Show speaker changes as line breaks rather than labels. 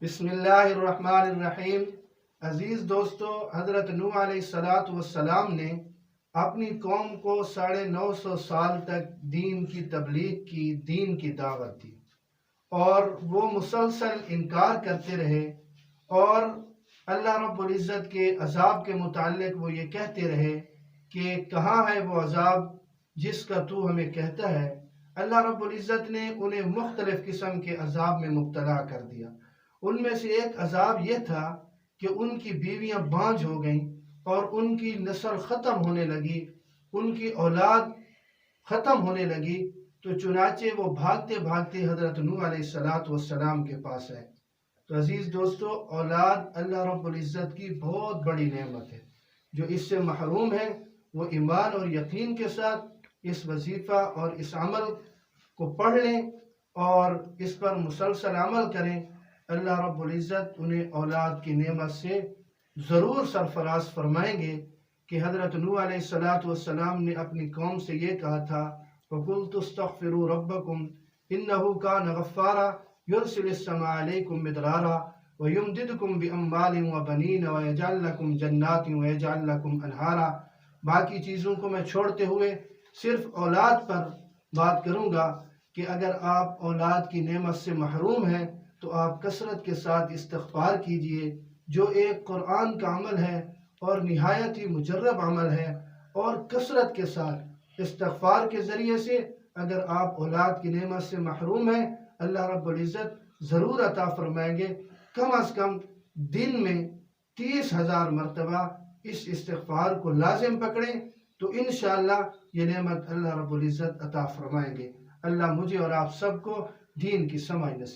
بسم اللہ الرحمن الرحیم۔ عزیز دوستو، حضرت نوح علیہ السلام نے اپنی قوم کو 950 سال تک دین کی تبلیغ کی، دین کی دعوت دی، اور وہ مسلسل انکار کرتے رہے، اور اللہ رب العزت کے عذاب کے متعلق وہ یہ کہتے رہے کہ کہاں ہے وہ عذاب جس کا تو ہمیں کہتا ہے۔ اللہ رب العزت نے انہیں مختلف قسم کے عذاب میں مبتلا کر دیا۔ ان میں سے ایک عذاب یہ تھا کہ ان کی بیویاں بانجھ ہو گئیں اور ان کی نسل ختم ہونے لگی، ان کی اولاد ختم ہونے لگی، تو چنانچہ وہ بھاگتے بھاگتے حضرت نوح علیہ السلام کے پاس آئے۔ تو عزیز دوستو، اولاد اللہ رب العزت کی بہت بڑی نعمت ہے۔ جو اس سے محروم ہے وہ ایمان اور یقین کے ساتھ اس وظیفہ اور اس عمل کو پڑھ لیں اور اس پر مسلسل عمل کریں۔ اللہ رب العزت انہیں اولاد کی نعمت سے ضرور سرفراز فرمائیں گے کہ حضرت نوح علیہ السلام نے اپنی قوم سے یہ کہا تھا، وَقُلْتُ اسْتَغْفِرُوا رَبَّكُمْ إِنَّهُ كَانَ غَفَّارًا يُرْسِلِ السَّمَاءَ عَلَيْكُمْ مِدْرَارًا وَيُمْدِدْكُمْ بِأَمْوَالٍ وَبَنِينَ وَيَجْعَلْ لَكُمْ جَنَّاتٍ وَيَجْعَلْ لَكُمْ أَنْهَارًا۔ باقی چیزوں کو میں چھوڑتے ہوئے صرف اولاد پر بات کروں گا کہ اگر آپ اولاد کی نعمت سے محروم ہیں تو آپ کثرت کے ساتھ استغفار کیجئے، جو ایک قرآن کا عمل ہے اور نہایت ہی مجرب عمل ہے، اور کثرت کے ساتھ استغفار کے ذریعے سے اگر آپ اولاد کی نعمت سے محروم ہیں، اللہ رب العزت ضرور عطا فرمائیں گے۔ کم از کم دن میں 30,000 مرتبہ اس استغفار کو لازم پکڑیں تو انشاءاللہ یہ نعمت اللہ رب العزت عطا فرمائیں گے۔ اللہ مجھے اور آپ سب کو دین کی سمجھ نصیب